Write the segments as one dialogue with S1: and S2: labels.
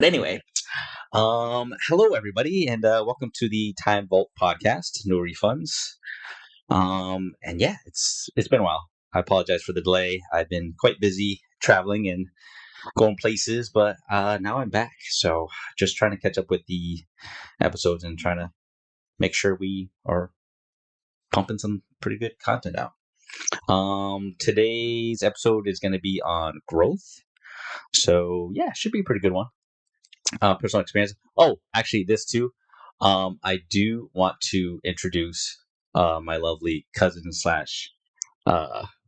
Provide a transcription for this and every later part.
S1: But anyway, hello everybody, and welcome to the Time Vault podcast. No refunds. And yeah, it's been a while. I apologize for the delay. I've been quite busy traveling and going places, but now I'm back. So just trying to catch up with the episodes and trying to make sure we are pumping some pretty good content out. Today's episode is going to be on growth. So yeah, should be a pretty good one. Personal experience. Oh, actually, this too. I do want to introduce my lovely cousin slash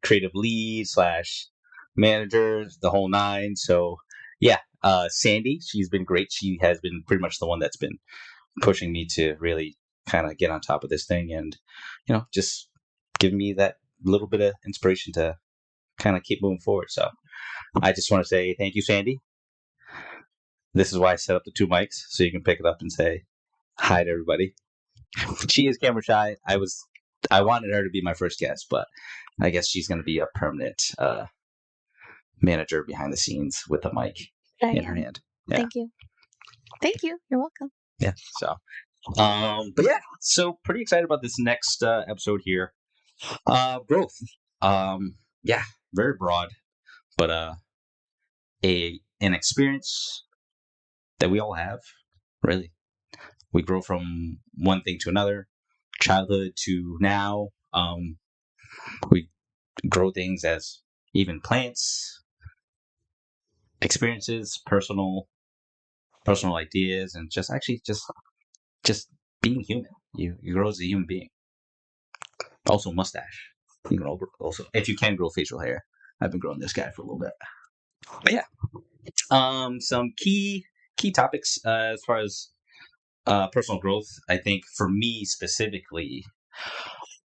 S1: creative lead slash manager, the whole nine. So yeah, Sandy, she's been great. She has been pretty much the one that's been pushing me to really kind of get on top of this thing, and just giving me that little bit of inspiration to kind of keep moving forward. So I just want to say thank you, Sandy. This is why I set up the two mics so you can pick it up and say hi to everybody. She is camera shy. I wanted her to be my first guest, but I guess she's going to be a permanent manager behind the scenes with a mic in her hand. Yeah.
S2: Thank you. Thank you. You're welcome.
S1: Yeah. So, but yeah, so pretty excited about this next episode here. Growth. Yeah, very broad, but an experience that we all have. Really, we grow from one thing to another, childhood to now. We grow things as even plants, experiences, personal ideas, and just being human. You grow as a human being. Also, mustache. You can also, if you can grow facial hair. I've been growing this guy for a little bit. But yeah, some key topics as far as personal growth. I think for me specifically,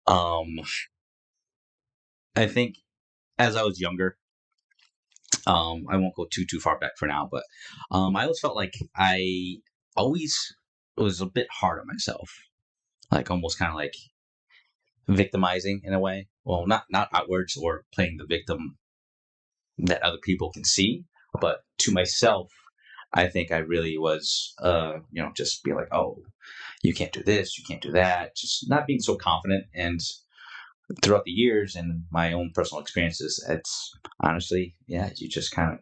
S1: I think as I was younger, I won't go too far back for now, but I always felt like I always was a bit hard on myself, like almost kind of like victimizing in a way. Well, not outwards or playing the victim that other people can see, but to myself, I think I really was, just be like, oh, you can't do this, you can't do that, just not being so confident. And throughout the years and my own personal experiences, it's honestly, yeah, you just kind of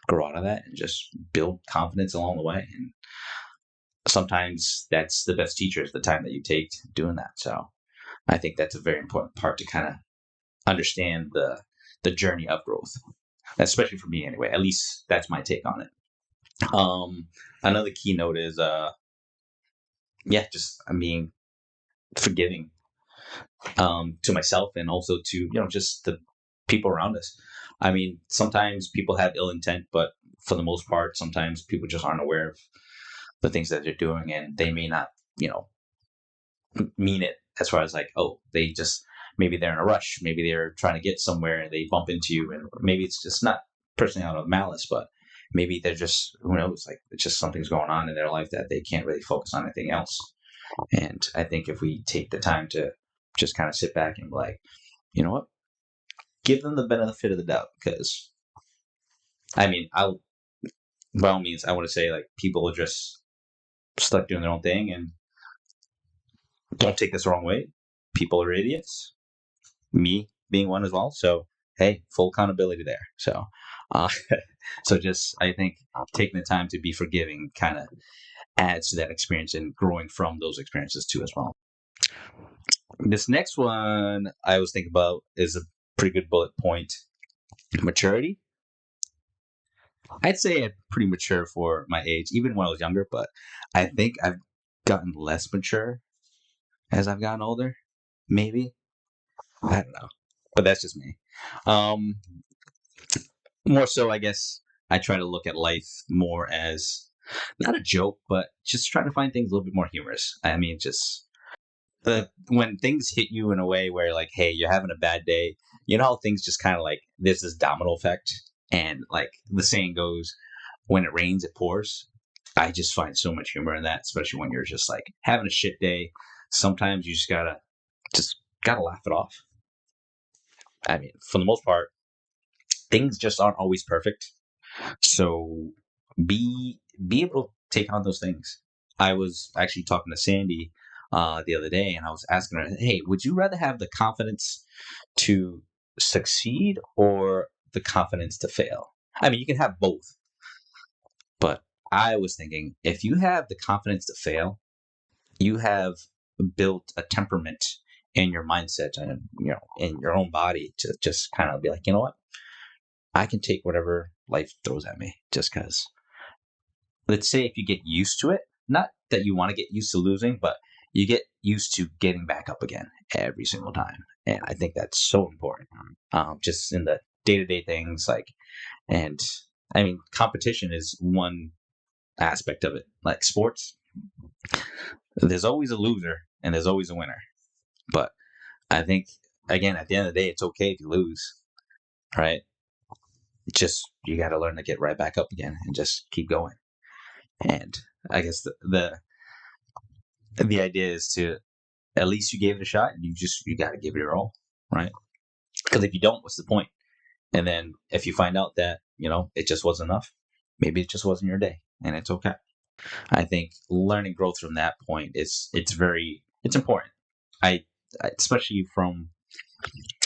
S1: grow out of that and just build confidence along the way. And sometimes that's the best teacher is the time that you take doing that. So I think that's a very important part to kind of understand the journey of growth, especially for me anyway. At least that's my take on it. Another keynote is just I mean forgiving to myself and also to just the people around us. I mean, sometimes people have ill intent, but for the most part, sometimes people just aren't aware of the things that they're doing, and they may not, mean it as far as like, oh, they just maybe they're in a rush, maybe they're trying to get somewhere and they bump into you, and maybe it's just not personally out of malice, but maybe they're just who knows, like it's just something's going on in their life that they can't really focus on anything else. And I think if we take the time to just kind of sit back and be like, you know what, give them the benefit of the doubt, because I mean, I'll by all means, I want to say like people are just stuck doing their own thing, and don't take this the wrong way. People are idiots, me being one as well. So hey, full accountability there. So, uh, so just I think taking the time to be forgiving kind of adds to that experience and growing from those experiences too as well. This next one I was thinking about is a pretty good bullet point: maturity. I'd say I'm pretty mature for my age, even when I was younger, but I think I've gotten less mature as I've gotten older. Maybe. I don't know. But that's just me. Um, More so, I guess, I try to look at life more as not a joke, but just try to find things a little bit more humorous. I mean, just when things hit you in a way where, like, hey, you're having a bad day, you know how things just kind of like there's this domino effect, and like the saying goes, when it rains, it pours. I just find so much humor in that, especially when you're just like having a shit day. Sometimes you just gotta laugh it off. I mean, for the most part, things just aren't always perfect. So be be able to take on those things. I was actually talking to Sandy the other day, and I was asking her, "Hey, would you rather have the confidence to succeed or the confidence to fail?" I mean, you can have both, but I was thinking if you have the confidence to fail, you have built a temperament in your mindset and in your own body to just kind of be like, you know what, I can take whatever life throws at me. Just because, let's say, if you get used to it, not that you want to get used to losing, but you get used to getting back up again every single time. And I think that's so important. Just in the day-to-day things, and I mean, competition is one aspect of it. Like sports, there's always a loser and there's always a winner. But I think, again, at the end of the day, it's okay if you lose, right? Just you got to learn to get right back up again and just keep going. And I guess the idea is to, at least you gave it a shot, and you got to give it your all, right? Because if you don't, what's the point? And then if you find out that it just wasn't enough, maybe it just wasn't your day, and it's okay. I think learning growth from that point it's important. I especially from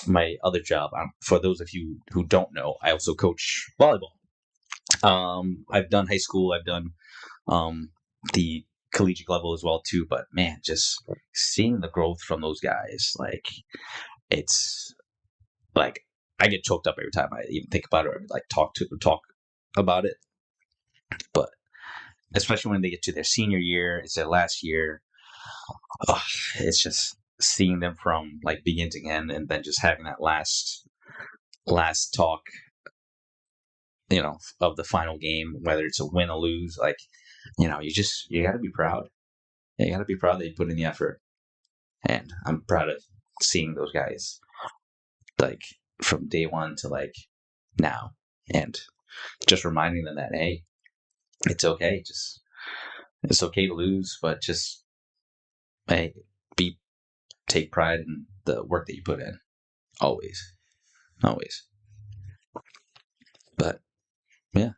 S1: my other job. For those of you who don't know, I also coach volleyball. I've done high school. I've done the collegiate level as well too. But man, just seeing the growth from those guys, it's like I get choked up every time I even think about it or talk about it. But especially when they get to their senior year, it's their last year. Oh, it's just seeing them from begin to end, and then just having that last talk, of the final game, whether it's a win or lose. You got to be proud. You got to be proud that you put in the effort, and I'm proud of seeing those guys from day one to now, and just reminding them that, hey, it's okay. It's okay to lose, but just hey, take pride in the work that you put in. Always. But yeah.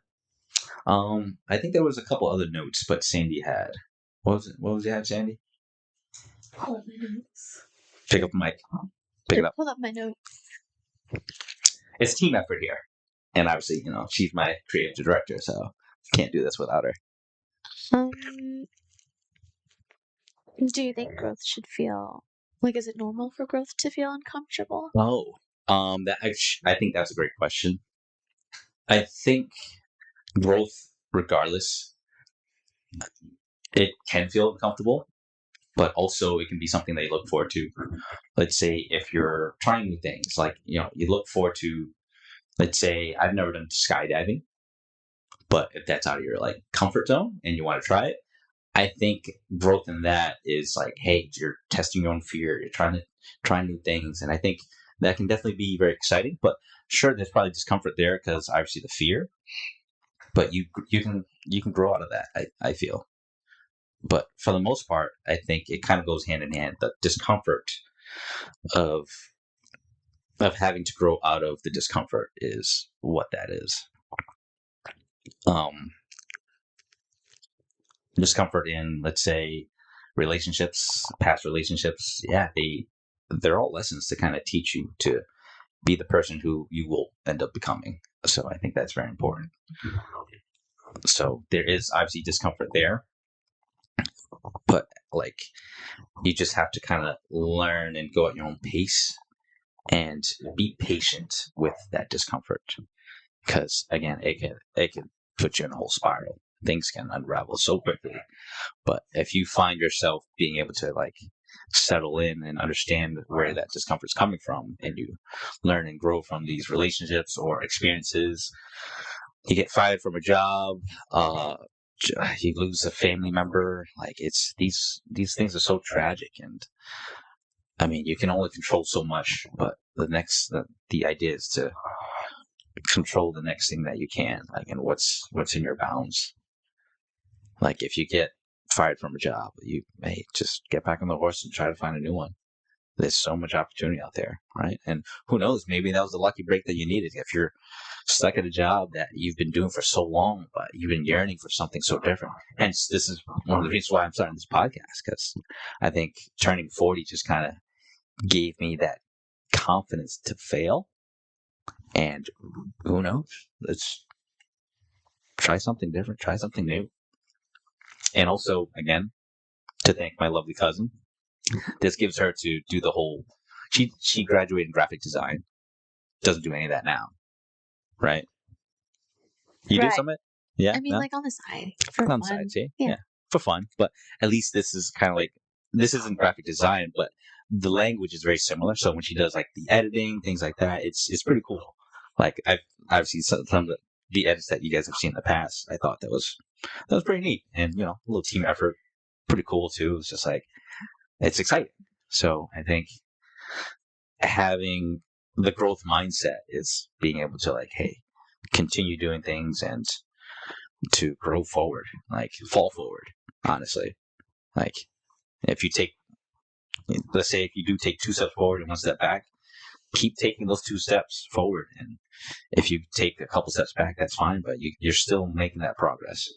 S1: I think there was a couple other notes, but Sandy had. What was it? What was you have, Sandy?
S2: Pull up my notes.
S1: Pick up the mic. Pick it up.
S2: Pull up my notes.
S1: It's team effort here, and obviously, she's my creative director, so can't do this without her.
S2: Do you think growth should feel is it normal for growth to feel uncomfortable?
S1: Oh, I think that's a great question. I think growth, regardless, it can feel uncomfortable, but also it can be something that you look forward to. Let's say if you're trying new things, you look forward to, let's say I've never done skydiving, but if that's out of your comfort zone and you want to try it, I think growth in that is hey, you're testing your own fear, you're trying to try new things, and I think that can definitely be very exciting. But sure, there's probably discomfort there because obviously the fear, but you can grow out of that. I feel. But for the most part, I think it kind of goes hand in hand. The discomfort of having to grow out of the discomfort is what that is. Discomfort in, let's say, relationships, past relationships. Yeah, they're all lessons to kind of teach you to be the person who you will end up becoming. So I think that's very important. So there is obviously discomfort there, but you just have to kind of learn and go at your own pace and be patient with that discomfort, because again, it can put you in a whole spiral. Things can unravel so quickly. But if you find yourself being able to settle in and understand where that discomfort's coming from, and you learn and grow from these relationships or experiences, you get fired from a job, you lose a family member, it's these things are so tragic, and I mean, you can only control so much, but the idea is to control the next thing that you can, and what's in your bounds. If you get fired from a job, you may just get back on the horse and try to find a new one. There's so much opportunity out there, right? And who knows, maybe that was the lucky break that you needed. If you're stuck at a job that you've been doing for so long, but you've been yearning for something so different. Hence, this is one of the reasons why I'm starting this podcast, because I think turning 40 just kind of gave me that confidence to fail. And who knows? Let's try something different, try something new. And also, again, to thank my lovely cousin. This gives her to do the whole. She graduated in graphic design. Doesn't do any of that now, right? You do
S2: Right.
S1: some of it, yeah.
S2: I mean,
S1: No?
S2: like on the side for
S1: On
S2: fun.
S1: the side, see,
S2: Yeah.
S1: for fun. But at least this is kind of like this isn't graphic design, but the language is very similar. So when she does like the editing, things like that, it's pretty cool. Like I've seen some of the edits that you guys have seen in the past. I thought that was pretty neat, and a little team effort, pretty cool too. It's just like it's exciting. So I think having the growth mindset is being able to like, hey, continue doing things and to grow forward, like fall forward, honestly. Like if you take, let's say if you do take 2 steps forward and 1 step back, keep taking those 2 steps forward. And if you take a couple steps back, that's fine, but you're still making that progress.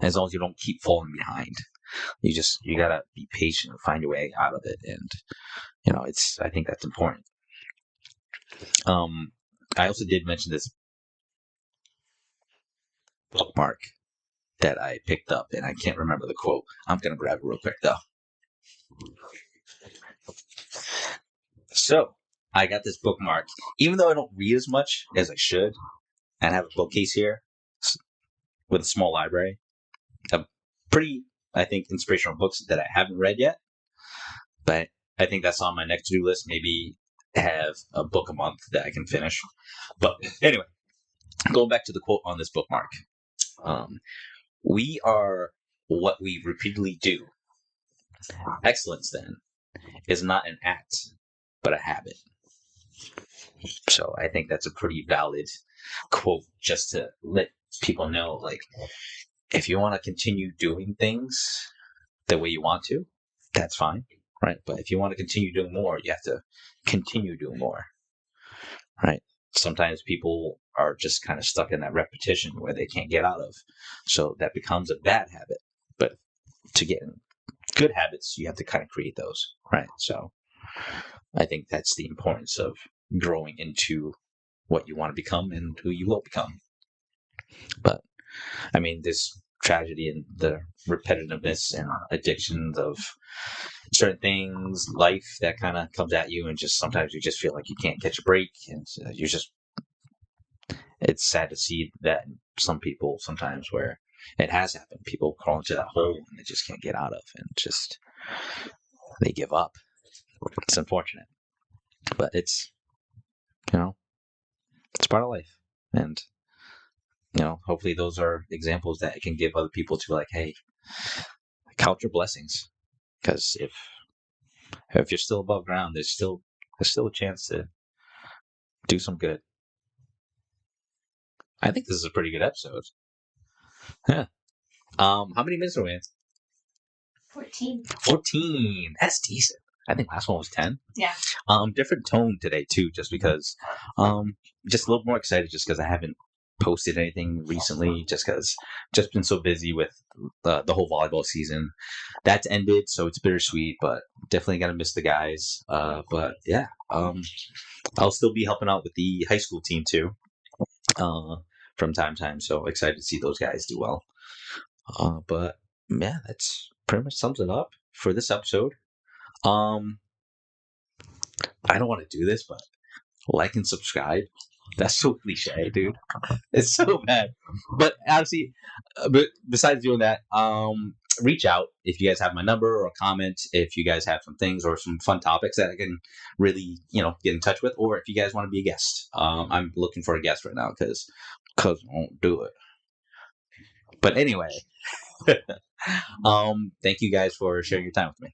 S1: As long as you don't keep falling behind, you gotta be patient and find your way out of it. And, I think that's important. I also did mention this bookmark that I picked up, and I can't remember the quote. I'm going to grab it real quick, though. So, I got this bookmark. Even though I don't read as much as I should, and I have a bookcase here with a small library of pretty, I think, inspirational books that I haven't read yet. But I think that's on my next to-do list. Maybe have a book a month that I can finish. But anyway, going back to the quote on this bookmark. We are what we repeatedly do. Excellence, then, is not an act, but a habit. So I think that's a pretty valid quote just to let people know, like, if you want to continue doing things the way you want to, that's fine, right? But if you want to continue doing more, you have to continue doing more, right? Sometimes people are just kind of stuck in that repetition where they can't get out of. So that becomes a bad habit. But to get good habits, you have to kind of create those, right? So I think that's the importance of growing into what you want to become and who you will become. But I mean, this tragedy and the repetitiveness and addictions of certain things, life that kind of comes at you, and just sometimes you just feel like you can't catch a break, and it's sad to see that some people sometimes where it has happened, people crawl into that hole and they just can't get out of, and just they give up. It's unfortunate, but it's it's part of life, and hopefully those are examples that can give other people to like, hey, count your blessings, because if you're still above ground, there's still a chance to do some good. I think this is a pretty good episode. Yeah. How many minutes are we in?
S2: 14.
S1: 14. That's decent. I think last one was 10.
S2: Yeah.
S1: Different tone today too, just because just a little more excited just because I haven't posted anything recently, just because just been so busy with the whole volleyball season. That's ended, so it's bittersweet, but definitely gonna miss the guys. But yeah, I'll still be helping out with the high school team too, from time to time. So excited to see those guys do well. But yeah, that's pretty much sums it up for this episode. I don't want to do this, but like and subscribe. That's so cliche, dude. It's so bad. But honestly, besides doing that, reach out if you guys have my number or a comment. If you guys have some things or some fun topics that I can really, get in touch with, or if you guys want to be a guest. I'm looking for a guest right now because I won't do it. But anyway, thank you guys for sharing your time with me.